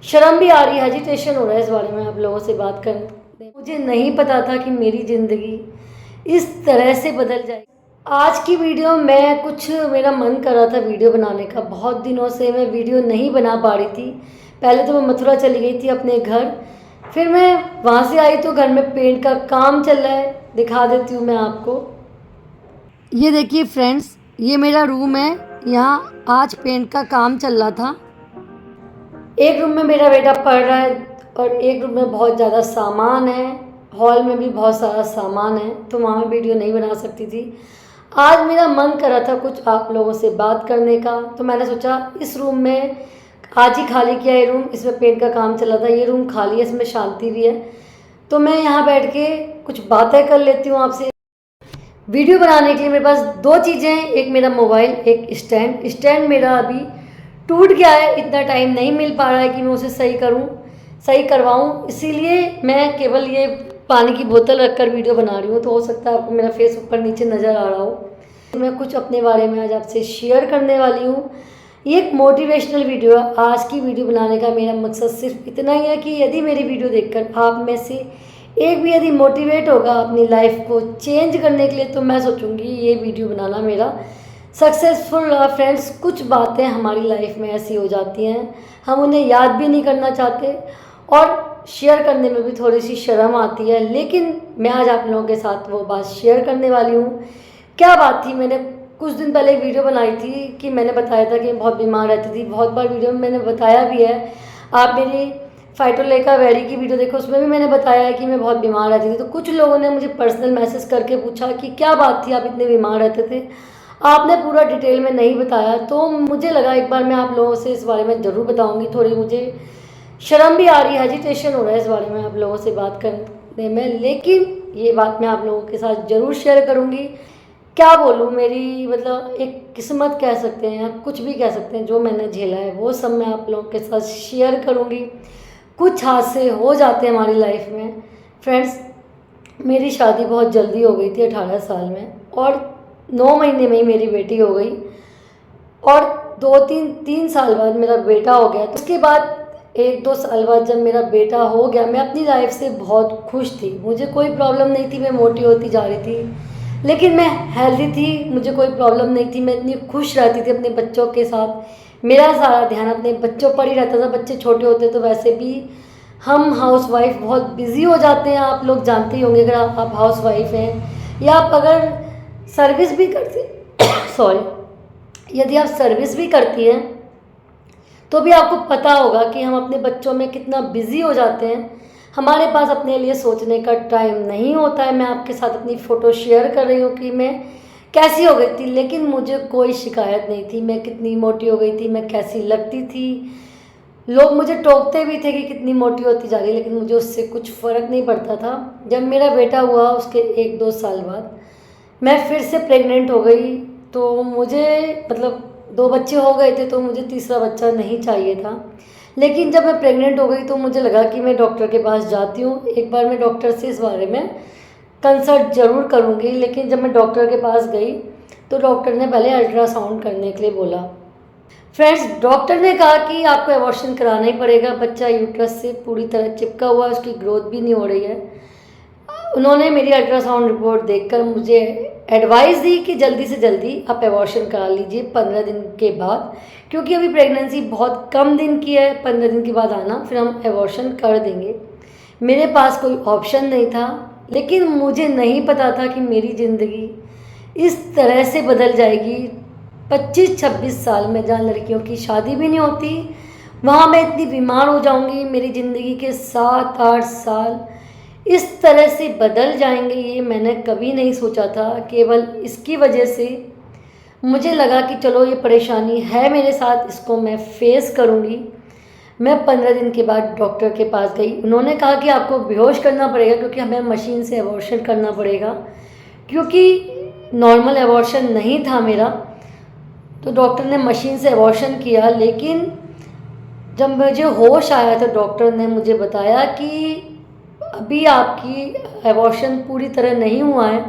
शर्म भी आ रही है, हेजिटेशन हो रहा है इस बारे में आप लोगों से बात करने। मुझे नहीं पता था कि मेरी ज़िंदगी इस तरह से बदल जाएगी। आज की वीडियो मैं कुछ मेरा मन कर रहा था वीडियो बनाने का, बहुत दिनों से मैं वीडियो नहीं बना पा रही थी। पहले तो मैं मथुरा चली गई थी अपने घर, फिर मैं वहाँ से आई तो घर में पेंट का काम चल रहा है, दिखा देती हूँ मैं आपको। ये देखिए फ्रेंड्स, ये मेरा रूम है, यहाँ आज पेंट का काम चल रहा था। एक रूम में मेरा बेटा पढ़ रहा है और एक रूम में बहुत ज़्यादा सामान है, हॉल में भी बहुत सारा सामान है, तो वहाँ मैं वीडियो नहीं बना सकती थी। आज मेरा मन कर रहा था कुछ आप लोगों से बात करने का, तो मैंने सोचा इस रूम में आज ही खाली किया ये रूम, इसमें पेंट का काम चल रहा था, ये रूम खाली है, इसमें शांति भी है, तो मैं यहाँ बैठ के कुछ बातें कर लेती हूँ आपसे। वीडियो बनाने के लिए मेरे पास दो चीज़ें हैं, एक मेरा मोबाइल, एक स्टैंड। स्टैंड मेरा अभी टूट गया है, इतना टाइम नहीं मिल पा रहा है कि मैं उसे सही करवाऊँ, इसीलिए मैं केवल ये पानी की बोतल रखकर वीडियो बना रही हूँ। तो हो सकता है आपको मेरा फेस ऊपर नीचे नज़र आ रहा हो। मैं कुछ अपने बारे में आज आपसे शेयर करने वाली हूँ। ये एक मोटिवेशनल वीडियो है। आज की वीडियो बनाने का मेरा मकसद सिर्फ इतना ही है कि यदि मेरी वीडियो देखकर आप में से एक भी यदि मोटिवेट होगा अपनी लाइफ को चेंज करने के लिए, तो मैं सोचूंगी ये वीडियो बनाना मेरा सक्सेसफुल रहा। फ्रेंड्स, कुछ बातें हमारी लाइफ में ऐसी हो जाती हैं, हम उन्हें याद भी नहीं करना चाहते और शेयर करने में भी थोड़ी सी शर्म आती है, लेकिन मैं आज आप लोगों के साथ वो बात शेयर करने वाली हूँ। क्या बात थी, मैंने कुछ दिन पहले एक वीडियो बनाई थी कि मैंने बताया था कि मैं बहुत बीमार रहती थी। बहुत बार वीडियो में मैंने बताया भी है, आप मेरी फाइटोलेका वैली की वीडियो देखो, उसमें भी मैंने बताया है कि मैं बहुत बीमार रहती थी। तो कुछ लोगों ने मुझे पर्सनल मैसेज करके पूछा कि क्या बात थी, आप इतने बीमार रहते थे, आपने पूरा डिटेल में नहीं बताया। तो मुझे लगा एक बार मैं आप लोगों से इस बारे में ज़रूर बताऊंगी। थोड़ी मुझे शर्म भी आ रही है, हेजिटेशन हो रहा है इस बारे में आप लोगों से बात करने में, लेकिन ये बात मैं आप लोगों के साथ ज़रूर शेयर करूँगी। क्या बोलूँ, मेरी मतलब एक किस्मत कह सकते हैं या कुछ भी कह सकते हैं, जो मैंने झेला है वो सब मैं आप लोगों के साथ शेयर करूँगी। कुछ हादसे हो जाते हैं हमारी लाइफ में। फ्रेंड्स, मेरी शादी बहुत जल्दी हो गई थी, 18 साल में, और 9 महीने में ही मेरी बेटी हो गई और 2-3 साल बाद मेरा बेटा हो गया। तो उसके बाद 1-2 साल बाद जब मेरा बेटा हो गया, मैं अपनी लाइफ से बहुत खुश थी। मुझे कोई प्रॉब्लम नहीं थी, मैं मोटी होती जा रही थी लेकिन मैं हेल्दी थी, मुझे कोई प्रॉब्लम नहीं थी, मैं इतनी खुश रहती थी अपने बच्चों के साथ। मेरा सारा ध्यान अपने बच्चों पर ही रहता था। बच्चे छोटे होते तो वैसे भी हम हाउस वाइफ बहुत बिजी हो जाते हैं, आप लोग जानते ही होंगे, अगर आप हाउस वाइफ हैं या आप अगर सर्विस भी करते सॉरी यदि आप सर्विस भी करती हैं तो भी आपको पता होगा कि हम अपने बच्चों में कितना बिजी हो जाते हैं, हमारे पास अपने लिए सोचने का टाइम नहीं होता है। मैं आपके साथ अपनी फ़ोटो शेयर कर रही हूँ कि मैं कैसी हो गई थी, लेकिन मुझे कोई शिकायत नहीं थी। मैं कितनी मोटी हो गई थी, मैं कैसी लगती थी, लोग मुझे टोकते भी थे कि कितनी मोटी होती जा रही, लेकिन मुझे उससे कुछ फ़र्क नहीं पड़ता था। जब मेरा बेटा हुआ उसके 1-2 साल बाद मैं फिर से प्रेग्नेंट हो गई, तो मुझे मतलब 2 बच्चे हो गए थे, तो मुझे तीसरा बच्चा नहीं चाहिए था। लेकिन जब मैं प्रेग्नेंट हो गई तो मुझे लगा कि मैं डॉक्टर के पास जाती हूँ, एक बार मैं डॉक्टर से इस बारे में कंसल्ट ज़रूर करूँगी। लेकिन जब मैं डॉक्टर के पास गई तो डॉक्टर ने पहले अल्ट्रासाउंड करने के लिए बोला। फ्रेंड्स, डॉक्टर ने कहा कि आपको एबॉर्शन कराना ही पड़ेगा, बच्चा यूट्रस से पूरी तरह चिपका हुआ है, उसकी ग्रोथ भी नहीं हो रही है। उन्होंने मेरी अल्ट्रासाउंड रिपोर्ट देखकर मुझे एडवाइस दी कि जल्दी से जल्दी आप एबॉर्शन करा लीजिए 15 दिन के बाद, क्योंकि अभी प्रेगनेंसी बहुत कम दिन की है, 15 दिन के बाद आना, फिर हम एबॉर्शन कर देंगे। मेरे पास कोई ऑप्शन नहीं था, लेकिन मुझे नहीं पता था कि मेरी ज़िंदगी इस तरह से बदल जाएगी। 25-26 साल में, जहाँ लड़कियों की शादी भी नहीं होती, वहाँ मैं इतनी बीमार हो जाऊँगी। मेरी ज़िंदगी के 7-8 साल इस तरह से बदल जाएंगे, ये मैंने कभी नहीं सोचा था। केवल इसकी वजह से मुझे लगा कि चलो ये परेशानी है मेरे साथ, इसको मैं फेस करूँगी। मैं 15 दिन के बाद डॉक्टर के पास गई। उन्होंने कहा कि आपको बेहोश करना पड़ेगा, क्योंकि हमें मशीन से एबॉर्शन करना पड़ेगा, क्योंकि नॉर्मल एबॉर्शन नहीं था मेरा। तो डॉक्टर ने मशीन से एबॉर्शन किया, लेकिन जब मुझे होश आया तो डॉक्टर ने मुझे बताया कि अभी आपकी एबॉर्शन पूरी तरह नहीं हुआ है,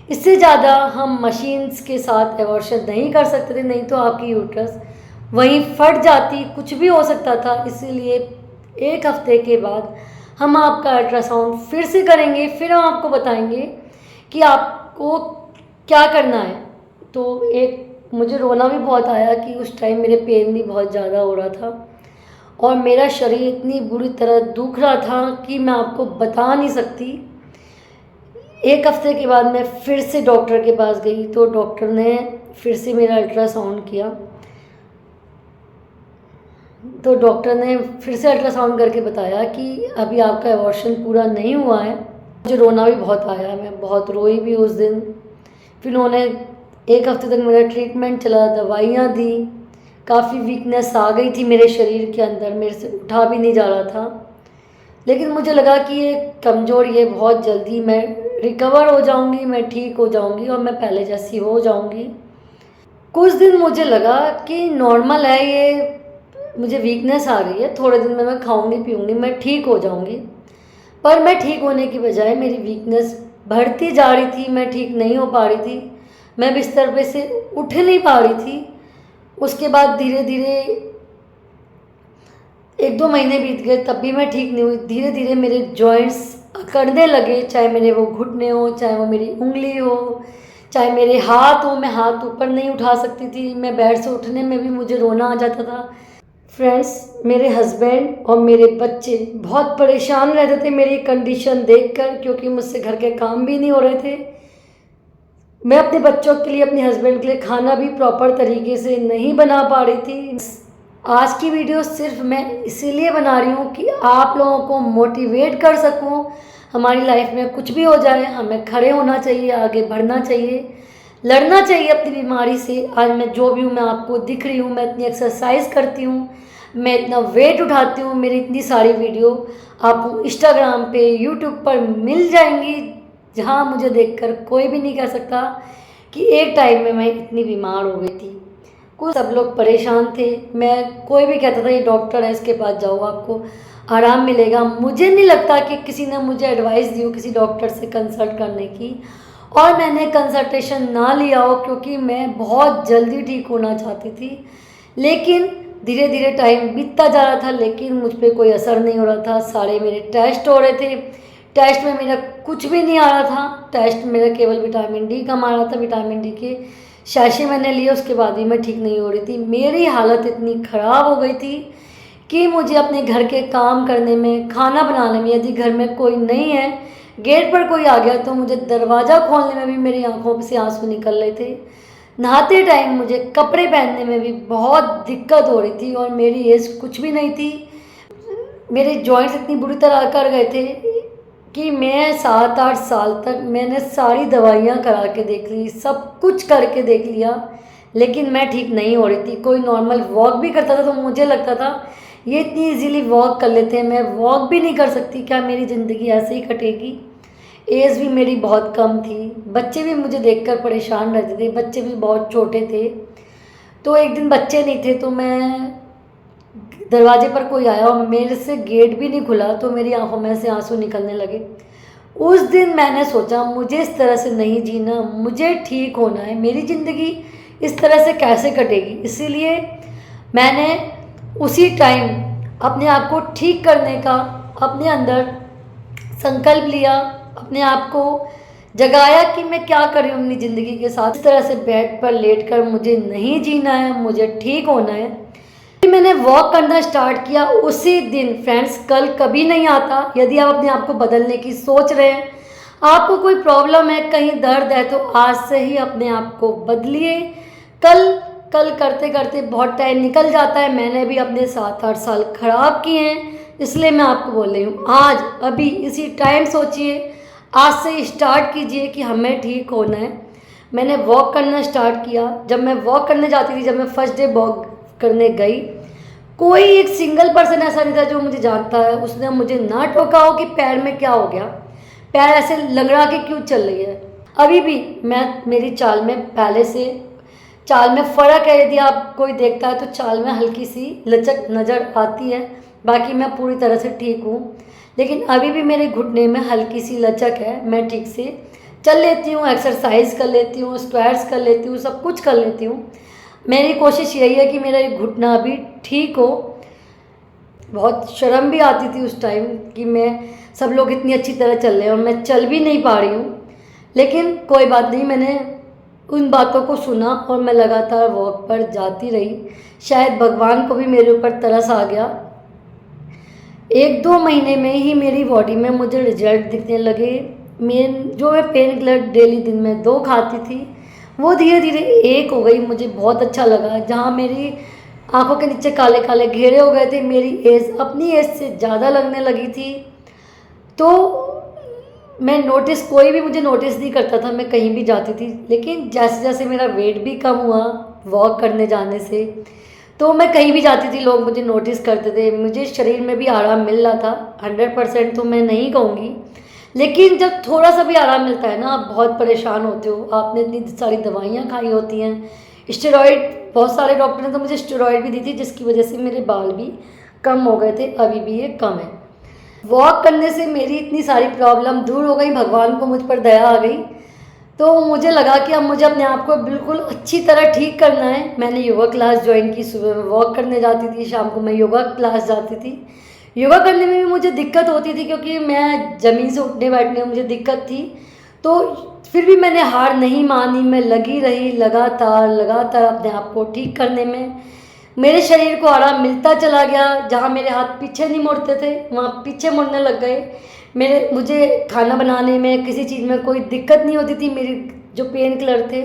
इससे ज़्यादा हम मशीन्स के साथ एबॉर्शन नहीं कर सकते थे, नहीं तो आपकी यूट्रस वहीं फट जाती, कुछ भी हो सकता था। इसीलिए 1 हफ्ते के बाद हम आपका अल्ट्रासाउंड फिर से करेंगे, फिर हम आपको बताएंगे कि आपको क्या करना है। तो एक मुझे रोना भी बहुत आया कि उस टाइम मेरे पेन भी बहुत ज़्यादा हो रहा था और मेरा शरीर इतनी बुरी तरह दुख रहा था कि मैं आपको बता नहीं सकती। 1 हफ्ते के बाद मैं फिर से डॉक्टर के पास गई, तो डॉक्टर ने फिर से मेरा अल्ट्रासाउंड किया। तो डॉक्टर ने फिर से अल्ट्रासाउंड करके बताया कि अभी आपका एबॉर्शन पूरा नहीं हुआ है। मुझे रोना भी बहुत आया, मैं बहुत रोई भी उस दिन। फिर उन्होंने 1 हफ्ते तक मेरा ट्रीटमेंट चला, दवाइयाँ दी, काफ़ी वीकनेस आ गई थी मेरे शरीर के अंदर, मेरे से उठा भी नहीं जा रहा था। लेकिन मुझे लगा कि ये कमज़ोरी है, बहुत जल्दी मैं रिकवर हो जाऊंगी, मैं ठीक हो जाऊंगी और मैं पहले जैसी हो जाऊंगी। कुछ दिन मुझे लगा कि नॉर्मल है ये, मुझे वीकनेस आ गई है, थोड़े दिन में मैं खाऊंगी पीऊंगी, मैं ठीक हो जाऊंगी। पर मैं ठीक होने की बजाय मेरी वीकनेस बढ़ती जा रही थी, मैं ठीक नहीं हो पा रही थी, मैं बिस्तर पे से उठ नहीं पा रही थी। उसके बाद धीरे धीरे 1-2 महीने बीत गए, तब भी मैं ठीक नहीं हुई। धीरे धीरे मेरे जॉइंट्स अकड़ने लगे, चाहे मेरे वो घुटने हो, चाहे वो मेरी उंगली हो, चाहे मेरे हाथ हो। मैं हाथ ऊपर नहीं उठा सकती थी, मैं बेड से उठने में भी मुझे रोना आ जाता था। फ्रेंड्स, मेरे हस्बैंड और मेरे बच्चे बहुत परेशान रहते थे मेरी कंडीशन देखकर, क्योंकि मुझसे घर के काम भी नहीं हो रहे थे। मैं अपने बच्चों के लिए, अपने हस्बैंड के लिए खाना भी प्रॉपर तरीके से नहीं बना पा रही थी। आज की वीडियो सिर्फ मैं इसीलिए बना रही हूँ कि आप लोगों को मोटिवेट कर सकूँ। हमारी लाइफ में कुछ भी हो जाए, हमें खड़े होना चाहिए, आगे बढ़ना चाहिए, लड़ना चाहिए अपनी बीमारी से। आज मैं जो भी हूँ, मैं आपको दिख रही हूँ, मैं इतनी एक्सरसाइज करती हूँ, मैं इतना वेट उठाती हूँ। मेरी इतनी सारी वीडियो आपको इंस्टाग्राम पे, यूट्यूब पर मिल जाएंगी, जहाँ मुझे देखकर कोई भी नहीं कह सकता कि एक टाइम में मैं इतनी बीमार हो गई थी। कुछ सब लोग परेशान थे, मैं कोई भी कहता था ये डॉक्टर है, इसके पास जाओ, आपको आराम मिलेगा। मुझे नहीं लगता कि किसी ने मुझे एडवाइस दी हो किसी डॉक्टर से कंसल्ट करने की, और मैंने कंसल्टेशन ना लिया हो, क्योंकि मैं बहुत जल्दी ठीक होना चाहती थी। लेकिन धीरे धीरे टाइम बीतता जा रहा था, लेकिन मुझ पर कोई असर नहीं हो रहा था। सारे मेरे टेस्ट हो रहे थे, टेस्ट में मेरा कुछ भी नहीं आ रहा था। टेस्ट मेरा केवल विटामिन डी कम आ रहा था, विटामिन डी के शैशे मैंने लिए, उसके बाद भी मैं ठीक नहीं हो रही थी। मेरी हालत इतनी ख़राब हो गई थी कि मुझे अपने घर के काम करने में, खाना बनाने में, यदि घर में कोई नहीं है, गेट पर कोई आ गया तो मुझे दरवाज़ा खोलने में भी मेरी आंखों से आंसू निकल रहे थे। नहाते टाइम मुझे कपड़े पहनने में भी बहुत दिक्कत हो रही थी, और मेरी एज कुछ भी नहीं थी। मेरे जॉइंट्स इतनी बुरी तरह कर गए थे कि मैं 7-8 साल तक मैंने सारी दवाइयाँ करा के देख ली, सब कुछ करके देख लिया, लेकिन मैं ठीक नहीं हो रही थी। कोई नॉर्मल वॉक भी करता था तो मुझे लगता था ये इतनी इजीली वॉक कर लेते हैं, मैं वॉक भी नहीं कर सकती, क्या मेरी ज़िंदगी ऐसे ही कटेगी। एज भी मेरी बहुत कम थी, बच्चे भी मुझे देखकर परेशान रहते थे, बच्चे भी बहुत छोटे थे। तो एक दिन बच्चे नहीं थे, तो मैं दरवाजे पर कोई आया और मेरे से गेट भी नहीं खुला, तो मेरी आंखों में से आंसू निकलने लगे। उस दिन मैंने सोचा मुझे इस तरह से नहीं जीना, मुझे ठीक होना है, मेरी ज़िंदगी इस तरह से कैसे कटेगी। इसीलिए मैंने उसी टाइम अपने आप को ठीक करने का अपने अंदर संकल्प लिया, अपने आप को जगाया कि मैं क्या कर रही हूँ अपनी ज़िंदगी के साथ। इस तरह से बेड पर लेटकर मुझे नहीं जीना है, मुझे ठीक होना है। मैंने वॉक करना स्टार्ट किया उसी दिन। फ्रेंड्स, कल कभी नहीं आता। यदि आप अपने आप को बदलने की सोच रहे हैं, आपको कोई प्रॉब्लम है, कहीं दर्द है, तो आज से ही अपने आप को बदलिए। कल कल करते करते बहुत टाइम निकल जाता है। मैंने भी अपने 7-8 साल खराब किए हैं, इसलिए मैं आपको बोल रही हूँ, आज अभी इसी टाइम सोचिए, आज से स्टार्ट कीजिए कि हमें ठीक होना है। मैंने वॉक करना स्टार्ट किया। जब मैं वॉक करने जाती थी, जब मैं फर्स्ट डे वॉक करने गई, कोई एक सिंगल पर्सन ऐसा नहीं था जो मुझे जानता है, उसने मुझे ना टोका हो कि पैर में क्या हो गया, पैर ऐसे लंगड़ा के क्यों चल रही है। अभी भी मेरी चाल में पहले से चाल में फ़र्क है। यदि आप कोई देखता है तो चाल में हल्की सी लचक नज़र आती है, बाकी मैं पूरी तरह से ठीक हूँ। लेकिन अभी भी मेरे घुटने में हल्की सी लचक है। मैं ठीक से चल लेती हूँ, एक्सरसाइज कर लेती हूँ, स्क्वाट्स कर लेती हूँ, सब कुछ कर लेती हूँ। मेरी कोशिश यही है कि मेरा ये घुटना अभी ठीक हो। बहुत शर्म भी आती थी उस टाइम कि मैं सब लोग इतनी अच्छी तरह चल रहे हैं और मैं चल भी नहीं पा रही हूँ। लेकिन कोई बात नहीं, मैंने उन बातों को सुना और मैं लगातार वॉक पर जाती रही। शायद भगवान को भी मेरे ऊपर तरस आ गया। 1-2 महीने में ही मेरी बॉडी में मुझे रिजल्ट दिखने लगे। जो मैं पेन किलर डेली दिन में 2 खाती थी, वो धीरे धीरे 1 हो गई। मुझे बहुत अच्छा लगा। जहाँ मेरी आंखों के नीचे काले काले घेरे हो गए थे, मेरी एज अपनी एज से ज़्यादा लगने लगी थी। तो मैं कोई भी मुझे नोटिस नहीं करता था, मैं कहीं भी जाती थी। लेकिन जैसे जैसे मेरा वेट भी कम हुआ वॉक करने जाने से, तो मैं कहीं भी जाती थी लोग मुझे नोटिस करते थे। मुझे शरीर में भी आराम मिल रहा था। 100% तो मैं नहीं कहूँगी, लेकिन जब थोड़ा सा भी आराम मिलता है ना, आप बहुत परेशान होते हो। आपने इतनी सारी दवाइयाँ खाई होती हैं, स्टेरॉइड, बहुत सारे डॉक्टर ने तो मुझे स्टेरॉइड भी दी थी, जिसकी वजह से मेरे बाल भी कम हो गए थे। अभी भी ये कम है। वॉक करने से मेरी इतनी सारी प्रॉब्लम दूर हो गई, भगवान को मुझ पर दया आ गई। तो मुझे लगा कि अब मुझे अपने आप को बिल्कुल अच्छी तरह ठीक करना है। मैंने योगा क्लास ज्वाइन की। सुबह मैं वॉक करने जाती थी, शाम को मैं योगा क्लास जाती थी। योगा करने में भी मुझे दिक्कत होती थी क्योंकि मैं ज़मीन से उठने बैठने में मुझे दिक्कत थी। तो फिर भी मैंने हार नहीं मानी, मैं लगी रही लगातार अपने आप को ठीक करने में। मेरे शरीर को आराम मिलता चला गया। जहाँ मेरे हाथ पीछे नहीं मुड़ते थे, वहाँ पीछे मुड़ने लग गए। मुझे खाना बनाने में, किसी चीज़ में कोई दिक्कत नहीं होती थी। मेरे जो पेन किलर थे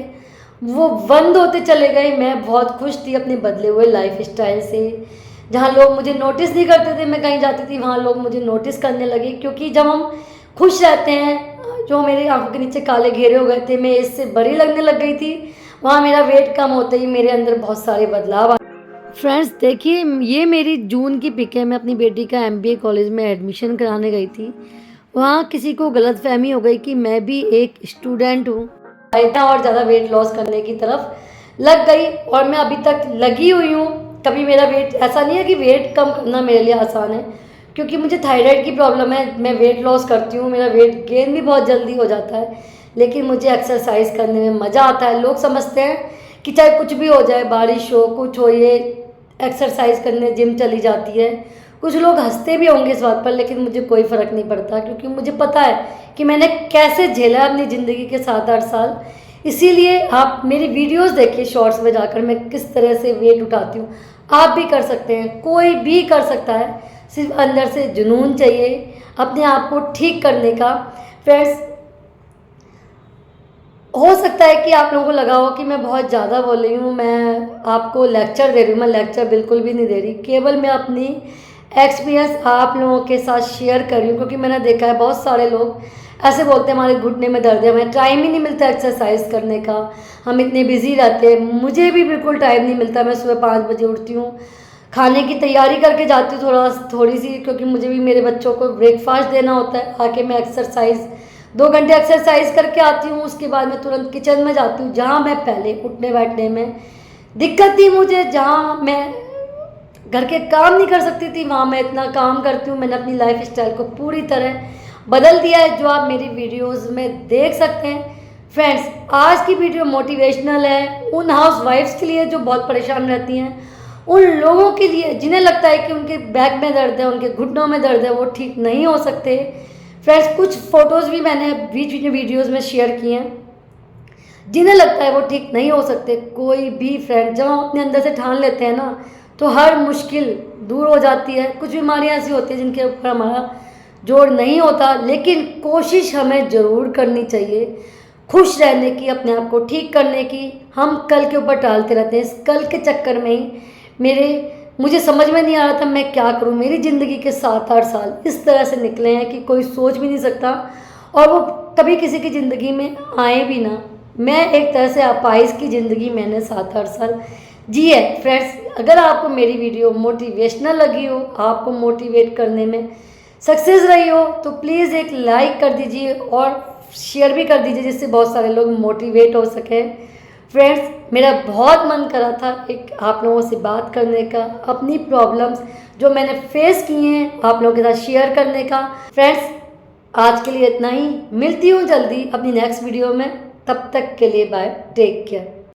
वो बंद होते चले गए। मैं बहुत खुश थी अपने बदले हुए लाइफ स्टाइल से। जहाँ लोग मुझे नोटिस नहीं करते थे, मैं कहीं जाती थी वहाँ लोग मुझे नोटिस करने लगे। क्योंकि जब हम खुश रहते हैं, जो मेरी आंखों के नीचे काले घेरे हो गए थे, मैं इससे बड़ी लगने लग गई थी। वहाँ मेरा वेट कम होते ही मेरे अंदर बहुत सारे बदलाव। फ्रेंड्स देखिए, ये मेरी जून की पिक है। मैं अपनी बेटी का MBA कॉलेज में एडमिशन कराने गई थी। वहाँ किसी को गलतफहमी हो गई कि मैं भी एक स्टूडेंट हूँ, इतना और ज़्यादा वेट लॉस करने की तरफ लग गई। और मैं अभी तक लगी हुई हूँ। कभी मेरा वेट, ऐसा नहीं है कि वेट कम करना मेरे लिए आसान है, क्योंकि मुझे थायराइड की प्रॉब्लम है। मैं वेट लॉस करती हूँ, मेरा वेट गेन भी बहुत जल्दी हो जाता है। लेकिन मुझे एक्सरसाइज करने में मज़ा आता है। लोग समझते हैं कि चाहे कुछ भी हो जाए, बारिश हो, कुछ हो, ये एक्सरसाइज करने जिम चली जाती है। कुछ लोग हंसते भी होंगे इस बात पर, लेकिन मुझे कोई फ़र्क नहीं पड़ता, क्योंकि मुझे पता है कि मैंने कैसे झेला अपनी ज़िंदगी के 7-8 साल। इसीलिए आप मेरी वीडियोस देखिए, शॉर्ट्स में जाकर मैं किस तरह से वेट उठाती हूँ। आप भी कर सकते हैं, कोई भी कर सकता है। सिर्फ अंदर से जुनून चाहिए अपने आप को ठीक करने का। फ्रेंड्स, हो सकता है कि आप लोगों को लगा हो कि मैं बहुत ज़्यादा बोल रही हूँ, मैं आपको लेक्चर दे रही हूँ। मैं लेक्चर बिल्कुल भी नहीं दे रही, केवल मैं अपनी एक्सपीरियंस आप लोगों के साथ शेयर कर रही हूँ। क्योंकि मैंने देखा है बहुत सारे लोग ऐसे बोलते हैं हमारे घुटने में दर्द है, हमें टाइम ही नहीं मिलता एक्सरसाइज करने का, हम इतने बिजी रहते हैं। मुझे भी बिल्कुल टाइम नहीं मिलता। मैं सुबह 5 बजे उठती हूँ, खाने की तैयारी करके जाती हूँ थोड़ी सी, क्योंकि मुझे भी मेरे बच्चों को ब्रेकफास्ट देना होता है। आके मैं एक्सरसाइज 2 घंटे एक्सरसाइज करके आती हूँ। उसके बाद मैं तुरंत किचन में जाती हूँ। जहाँ मैं पहले उठने बैठने में दिक्कत थी मुझे, जहाँ मैं घर के काम नहीं कर सकती थी, वहाँ मैं इतना काम करती हूँ। मैंने अपनी लाइफ स्टाइल को पूरी तरह बदल दिया है, जो आप मेरी वीडियोस में देख सकते हैं। फ्रेंड्स, आज की वीडियो मोटिवेशनल है उन हाउस वाइफ्स के लिए जो बहुत परेशान रहती हैं, उन लोगों के लिए जिन्हें लगता है कि उनके बैक में दर्द है, उनके घुटनों में दर्द है, वो ठीक नहीं हो सकते। फ्रेंड्स, कुछ फ़ोटोज़ भी मैंने बीच बीच में वीडियोज़ में शेयर किए हैं, जिन्हें लगता है वो ठीक नहीं हो सकते। कोई भी फ्रेंड, जब हम अपने अंदर से ठान लेते हैं ना, तो हर मुश्किल दूर हो जाती है। कुछ बीमारियां ऐसी होती हैं जिनके ऊपर हमारा जोर नहीं होता, लेकिन कोशिश हमें ज़रूर करनी चाहिए खुश रहने की, अपने आप को ठीक करने की। हम कल के ऊपर टालते रहते हैं। इस कल के चक्कर में ही मुझे समझ में नहीं आ रहा था मैं क्या करूं। मेरी ज़िंदगी के 7-8 साल इस तरह से निकले हैं कि कोई सोच भी नहीं सकता, और वो कभी किसी की ज़िंदगी में आए भी ना। मैं एक तरह से अपाहिज की ज़िंदगी मैंने 7-8 साल जी है। फ्रेंड्स, अगर आपको मेरी वीडियो मोटिवेशनल लगी हो, आपको मोटिवेट करने में सक्सेस रही हो, तो प्लीज़ एक लाइक कर दीजिए और शेयर भी कर दीजिए, जिससे बहुत सारे लोग मोटिवेट हो सके। फ्रेंड्स, मेरा बहुत मन करा था एक आप लोगों से बात करने का, अपनी प्रॉब्लम्स जो मैंने फेस की हैं आप लोगों के साथ शेयर करने का। फ्रेंड्स, आज के लिए इतना ही। मिलती हूँ जल्दी अपनी नेक्स्ट वीडियो में। तब तक के लिए बाय, टेक केयर।